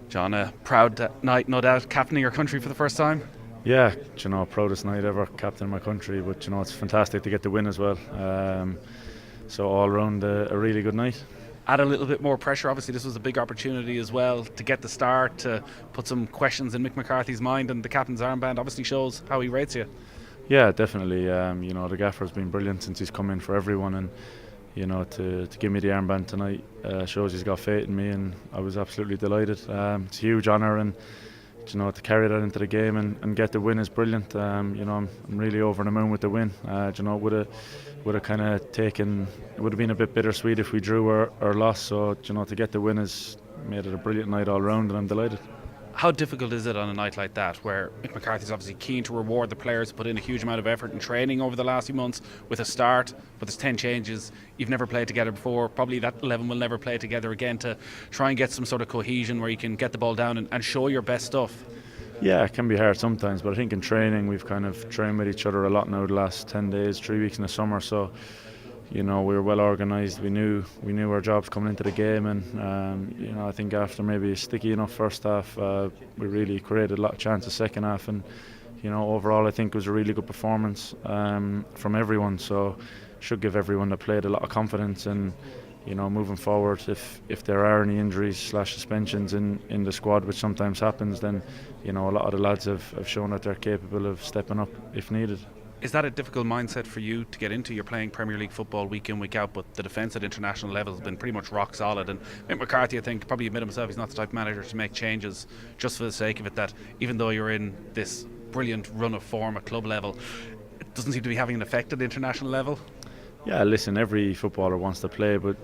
John, a proud night, no doubt, captaining your country for the first time. Yeah, proudest night ever, captain my country. But it's fantastic to get the win as well. So all round a really good night. Add a little bit more pressure. Obviously, this was a big opportunity as well to get the start, to put some questions in Mick McCarthy's mind, and the captain's armband obviously shows how he rates you. Yeah, definitely. The gaffer's been brilliant since he's come in for everyone, and to give me the armband tonight shows he's got faith in me, and I was absolutely delighted. It's a huge honour, and to carry that into the game and get the win is brilliant. I'm really over the moon with the win. Would have kind of taken, it would have been a bit bittersweet if we drew or lost. So to get the win has made it a brilliant night all round, and I'm delighted. How difficult is it on a night like that, where Mick McCarthy's obviously keen to reward the players who put in a huge amount of effort and training over the last few months with a start, but there's 10 changes, you've never played together before, probably that 11 will never play together again, to try and get some sort of cohesion where you can get the ball down and show your best stuff? Yeah, it can be hard sometimes, but I think in training we've kind of trained with each other a lot now the last 10 days, 3 weeks in the summer, so we were well organised. We knew our jobs coming into the game, and I think after maybe a sticky enough first half, we really created a lot of chances second half, and overall I think it was a really good performance from everyone. So should give everyone that played a lot of confidence, and moving forward, if there are any injuries / suspensions in the squad, which sometimes happens, then a lot of the lads have shown that they're capable of stepping up if needed. Is that a difficult mindset for you to get into? You're playing Premier League football week in, week out, but the defence at international level has been pretty much rock solid. And Mick McCarthy, I think, probably admit himself, he's not the type of manager to make changes just for the sake of it, that even though you're in this brilliant run of form at club level, it doesn't seem to be having an effect at the international level. Yeah, listen, every footballer wants to play, but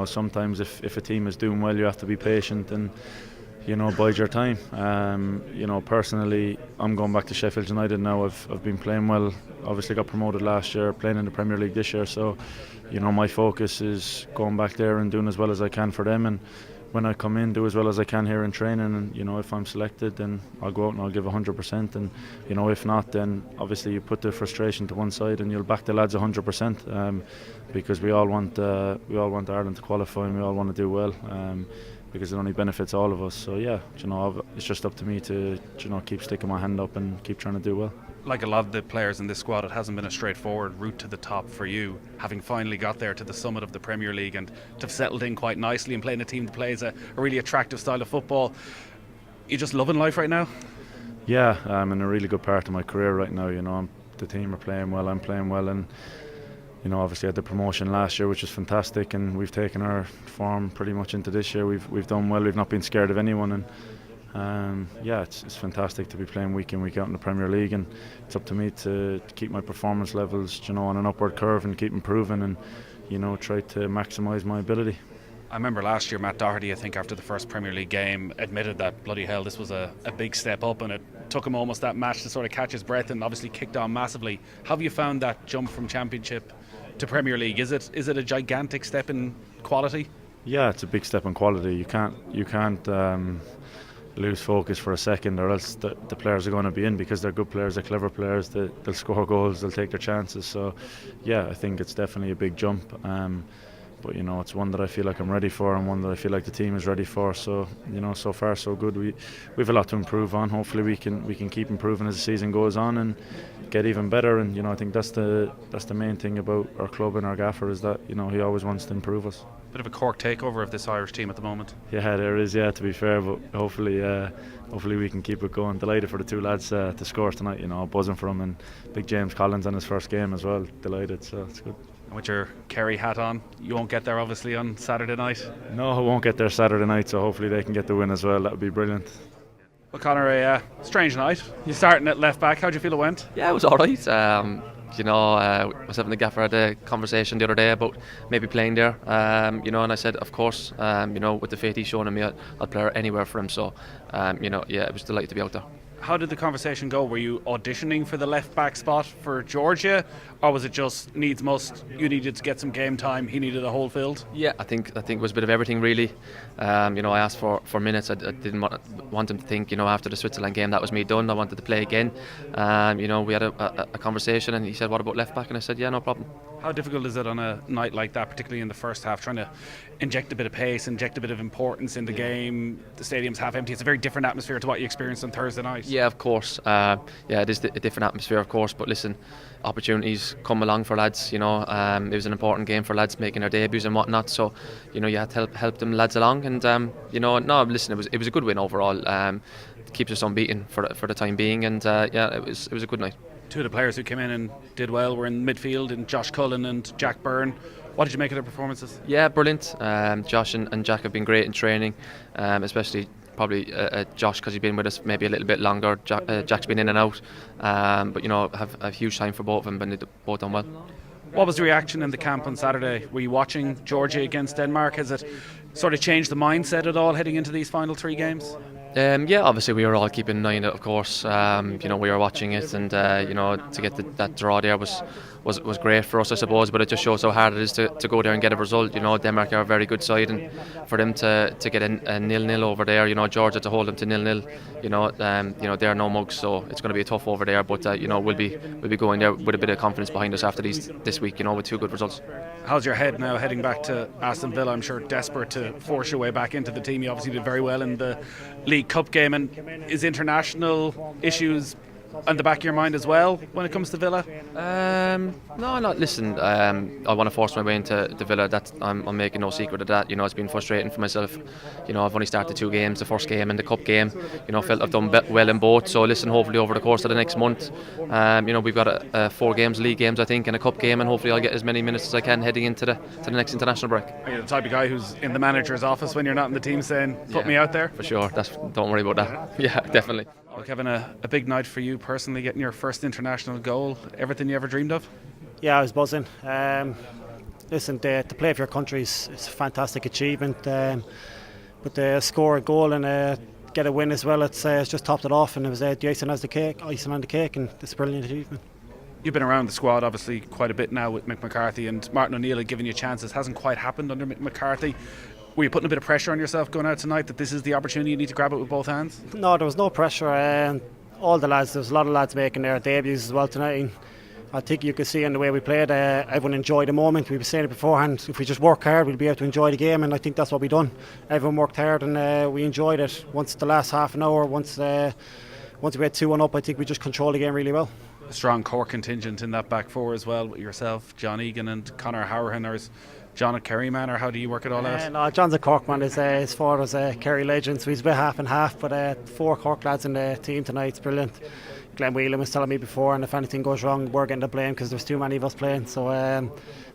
sometimes if a team is doing well, you have to be patient and bide your time. Personally, I'm going back to Sheffield United now. I've been playing well. Obviously got promoted last year, playing in the Premier League this year, so my focus is going back there and doing as well as I can for them, and when I come in, do as well as I can here in training, and if I'm selected, then I'll go out and I'll give 100%, and if not, then obviously you put the frustration to one side and you'll back the lads 100%, because we all want Ireland to qualify, and we all want to do well, because it only benefits all of us. So yeah, it's just up to me to keep sticking my hand up and keep trying to do well. Like a lot of the players in this squad, it hasn't been a straightforward route to the top for you, having finally got there to the summit of the Premier League and to have settled in quite nicely and playing a team that plays a really attractive style of football. You just loving life right now? Yeah, I'm in a really good part of my career right now. The team are playing well, I'm playing well, and obviously had the promotion last year, which was fantastic, and we've taken our form pretty much into this year. We've done well. We've not been scared of anyone, and it's fantastic to be playing week in, week out in the Premier League, and it's up to me to keep my performance levels on an upward curve and keep improving, and try to maximise my ability. I remember last year Matt Doherty, I think after the first Premier League game, admitted that bloody hell this was a big step up, and it took him almost that match to sort of catch his breath, and obviously kicked on massively. How have you found that jump from Championship to Premier League? Is it a gigantic step in quality? Yeah, it's a big step in quality. You can't lose focus for a second, or else the players are going to be in, because they're good players, they're clever players, they'll score goals, they'll take their chances. So yeah, I think it's definitely a big jump, but it's one that I feel like I'm ready for, and one that I feel like the team is ready for. So so far so good. We've a lot to improve on. Hopefully we can keep improving as the season goes on and get even better, and I think that's the main thing about our club and our gaffer, is that he always wants to improve us. Bit of a Cork takeover of this Irish team at the moment. Yeah, there is, to be fair, but hopefully we can keep it going. Delighted for the two lads to score tonight, buzzing for them, and big James Collins on his first game as well. Delighted, so it's good. And with your Kerry hat on, you won't get there obviously on Saturday night. No, I won't get there Saturday night, so hopefully they can get the win as well. That would be brilliant. Well, Conor, a strange night. You're starting at left back. How do you feel it went? Yeah, it was alright. Myself and the gaffer had a conversation the other day about maybe playing there. And I said, of course, with the faith he's shown in me, I'll play anywhere for him. So, it was delighted to be out there. How did the conversation go? Were you auditioning for the left back spot for Georgia, or was it just needs must? You needed to get some game time, he needed a whole field? Yeah, I think it was a bit of everything really. I asked for minutes. I didn't want him to think, after the Switzerland game that was me done. I wanted to play again. We had a conversation, and he said, "What about left back?" And I said, "Yeah, no problem." How difficult is it on a night like that, particularly in the first half, trying to inject a bit of pace, inject a bit of importance in the game? The stadium's half empty. It's a very different atmosphere to what you experienced on Thursday night. Yeah, of course. It is a different atmosphere, of course. But listen, opportunities come along for lads. It was an important game for lads making their debuts and whatnot. So, you had to help them lads along. And listen, it was a good win overall. Keeps us unbeaten for the time being. And it was a good night. Two of the players who came in and did well were in midfield, in Josh Cullen and Jack Byrne. What did you make of their performances? Yeah, brilliant. Josh and Jack have been great in training, especially probably Josh, because he's been with us maybe a little bit longer. Jack's been in and out, but have a huge time for both of them, but they've both done well. What was the reaction in the camp on Saturday? Were you watching Georgia against Denmark? Has it sort of changed the mindset at all heading into these final 3 games? Obviously we were all keeping an eye on it, of course. We were watching it, and to get that draw there was great for us, I suppose. But it just shows how hard it is to go there and get a result. Denmark are a very good side, and for them to get a 0-0 over there, Georgia to hold them to 0-0, they're no mugs, so it's going to be tough over there. But we'll be going there with a bit of confidence behind us after this week, with 2 good results. How's your head now heading back to Aston Villa? I'm sure desperate to force your way back into the team. You obviously did very well in the League Cup game. And is international issues on the back of your mind as well when it comes to Villa? No. Listen, I want to force my way into Villa. I'm making no secret of that. It's been frustrating for myself. I've only started 2 games, the first game and the cup game. Felt I've done well in both. So listen, hopefully over the course of the next month, we've got 4 games, league games, I think, and a cup game, and hopefully I'll get as many minutes as I can heading into the next international break. Are you the type of guy who's in the manager's office when you're not in the team saying, put me out there? For sure. Don't worry about that. Yeah, definitely. Well, Kevin, a big night for you personally, getting your first international goal. Everything you ever dreamed of? Yeah, I was buzzing. Listen, to play for your country is a fantastic achievement. But to score a goal and get a win as well, it's just topped it off, and it was the icing on the cake, and it's a brilliant achievement. You've been around the squad obviously quite a bit now with Mick McCarthy, and Martin O'Neill had given you chances. Hasn't quite happened under Mick McCarthy. Were you putting a bit of pressure on yourself going out tonight that this is the opportunity, you need to grab it with both hands? No, there was no pressure. All the lads, there's a lot of lads making their debuts as well tonight. And I think you could see in the way we played, everyone enjoyed the moment. We were saying it beforehand, if we just work hard, we'll be able to enjoy the game, and I think that's what we done. Everyone worked hard, and we enjoyed it. Once the last half an hour, once we had 2-1 up, I think we just controlled the game really well. A strong core contingent in that back 4 as well, with yourself, John Egan and Conor Hourihane. Or is John a Kerry man, or how do you work it all out? No, John's a Cork man. His father's a Kerry legend, so he's a bit half and half. But 4 Cork lads in the team tonight, it's brilliant. Glenn Whelan was telling me before, and if anything goes wrong, we're getting the blame because there's too many of us playing. So,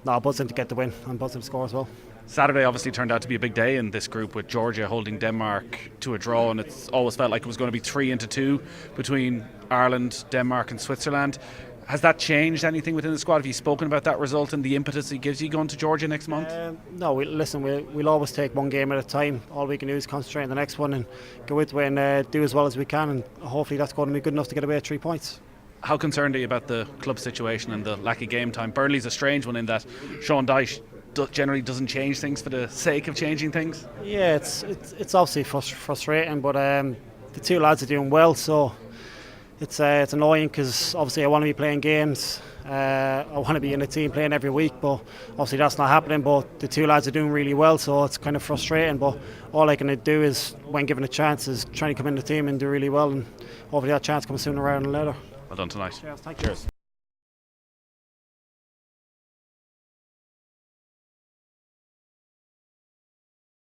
buzzing to get the win and buzzing to score as well. Saturday obviously turned out to be a big day in this group, with Georgia holding Denmark to a draw, and it's always felt like it was going to be 3-2 between Ireland, Denmark and Switzerland. Has that changed anything within the squad? Have you spoken about that result and the impetus it gives you going to Georgia next month? No, we'll always take one game at a time. All we can do is concentrate on the next one and go with and do as well as we can, and hopefully that's going to be good enough to get away with 3 points. How concerned are you about the club situation and the lack of game time? Burnley's a strange one in that Sean Dyche generally doesn't change things for the sake of changing things. Yeah, it's obviously frustrating, but the 2 lads are doing well, so it's annoying because obviously I want to be playing games. I want to be in the team playing every week, but obviously that's not happening. But the 2 lads are doing really well, so it's kind of frustrating. But all I can do is, when given a chance, is trying to come in the team and do really well, and hopefully that chance comes sooner rather than later. Well done tonight. Cheers, thank you. Cheers.